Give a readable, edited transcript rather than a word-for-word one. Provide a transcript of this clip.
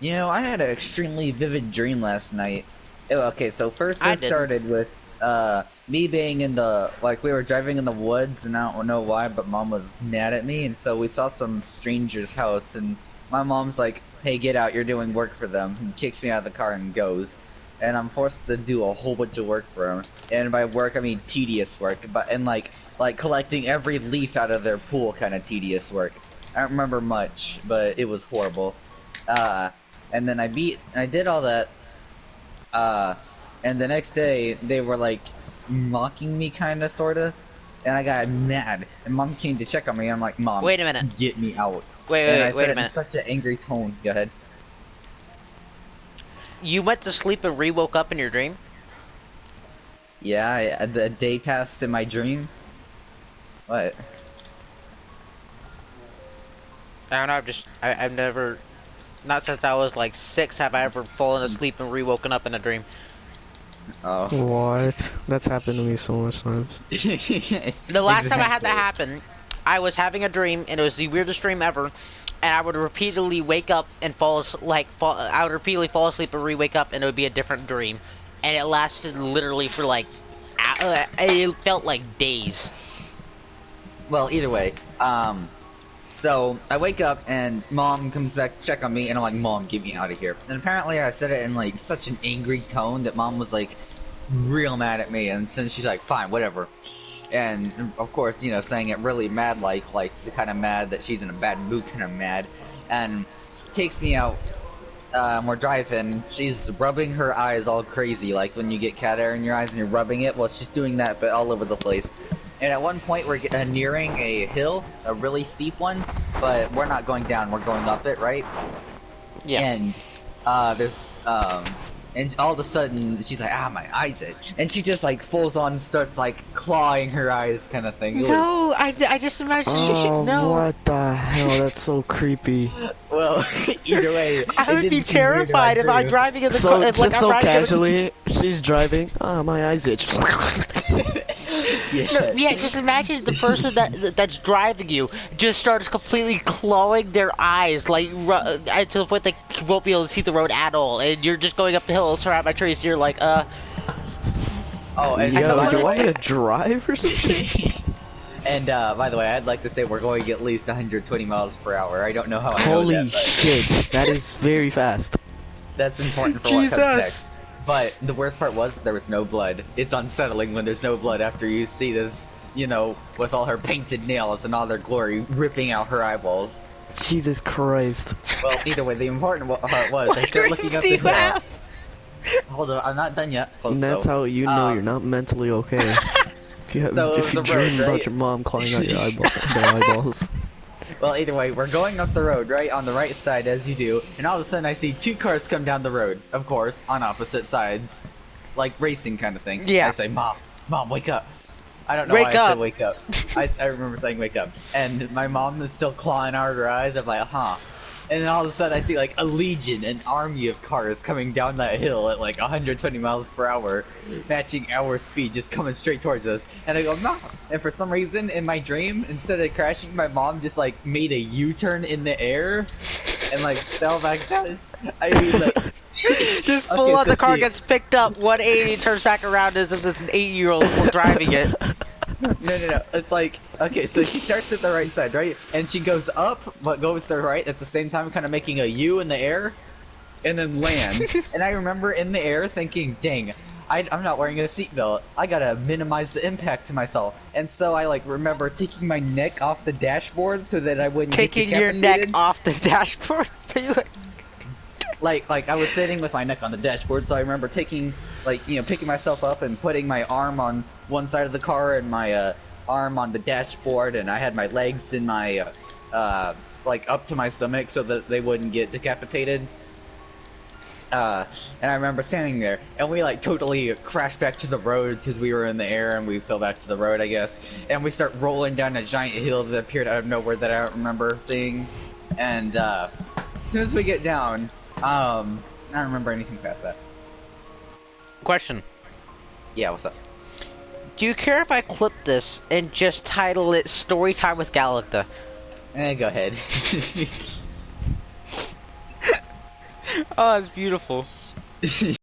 You know, I had an extremely vivid dream last night. Okay, so first I it didn't. started with me being in the like we were driving in the woods and I don't know why, but mom was mad at me and so we saw some stranger's house and my mom's like, "Hey, get out! You're doing work for them." And kicks me out of the car and goes, and I'm forced to do a whole bunch of work for them. And by work I mean tedious work, but and like collecting every leaf out of their pool kind of tedious work. I don't remember much, but it was horrible. Uh, and then I did all that, uh, and the next day they were like mocking me kinda sorta, and I got mad, and mom came to check on me, I'm like, "Mom, Wait a minute. get me out." And I Wait said a it in minute. such an angry tone. Go ahead. You went to sleep and re-woke up in your dream? Yeah, the day passed in my dream. What? I don't know, I've never, not since I was like 6 have I ever fallen asleep and re-woken up in a dream. Oh. What? That's happened to me so much times. The last time I had that happen, I was having a dream, and it was the weirdest dream ever, and I would repeatedly wake up and I would repeatedly fall asleep and re-wake up, and it would be a different dream. And it lasted literally for like, it felt like days. Well, either way, so I wake up and mom comes back to check on me, and I'm like, "Mom, get me out of here." And apparently I said it in like such an angry tone that mom was like real mad at me, and since she's like, "Fine, whatever." And of course, you know, saying it really mad, like the kind of mad that she's in a bad mood kind of mad, and she takes me out. We're driving. She's rubbing her eyes all crazy, like when you get cat hair in your eyes and you're rubbing it. Well, she's doing that, but all over the place. And at one point, we're nearing a hill, a really steep one, but we're not going down. We're going up it, right? Yeah. And and all of a sudden she's like, "Ah, my eyes itch," and she just like full on starts like clawing her eyes, kind of thing. No, I just imagined. Oh, No. what the hell? That's so creepy. Well, either way, I it would be didn't seem weird in my terrified if I'm dream. driving in the So, car. just Like I'm so riding in the- casually, she's driving. Ah, my eyes itch. Yeah. No, yeah, just imagine the person that's driving you just starts completely clawing their eyes, like to the point they won't be able to see the road at all, and you're just going up the hill surrounded by trees. You're like, Oh, and Yeah, know would you what? want me to drive or something? and by the way, I'd like to say we're going at least 120 miles per hour. I don't know how I know Holy that, but shit, that is very fast. that's important for what comes Jesus. next. But the worst part was there was no blood. It's unsettling when there's no blood after you see this, you know, with all her painted nails and all their glory ripping out her eyeballs. Jesus Christ. Well, either way, the important part was I What started looking up the dreams do you hill. have? Hold on, I'm not done yet. And that's how you know you're not mentally okay. So If you the road, dream about right? your mom clawing out your their eyeballs. Well, either way, we're going up the road, right, on the right side as you do, and all of a sudden I see two cars come down the road, of course, on opposite sides, like racing kind of thing. Yeah. I say, "Mom, wake up." I don't know Wake why I up. said wake up. I remember saying wake up. And my mom is still clawing out her eyes. I'm like, huh. And then all of a sudden I see like a legion, an army of cars coming down that hill at like 120 miles per hour, matching our speed, just coming straight towards us. And I go, "Mom!" And for some reason in my dream, instead of crashing, my mom just like made a U-turn in the air and like fell back down. I mean, like, Just Okay, full on so the car see- gets picked up, 180 turns back around as if it's an 8-year-old driving it. No. It's like, okay, so she starts at the right side, right? And she goes up, but goes to the right at the same time, kind of making a U in the air, and then lands. And I remember in the air thinking, dang, I'm not wearing a seatbelt. I gotta minimize the impact to myself. And so I like remember taking my neck off the dashboard so that I wouldn't get Taking your neck decapitated. off the dashboard. So you Like I was sitting with my neck on the dashboard, so I remember taking, like, you know, picking myself up and putting my arm on one side of the car and my arm on the dashboard, and I had my legs in my like up to my stomach so that they wouldn't get decapitated. And I remember standing there, and we like totally crashed back to the road because we were in the air, and we fell back to the road, I guess. And we start rolling down a giant hill that appeared out of nowhere that I don't remember seeing. And as soon as we get down, I don't remember anything past that. Question. Yeah, what's up? Do you care if I clip this and just title it Story Time with Galacta? Go ahead. Oh, that's beautiful.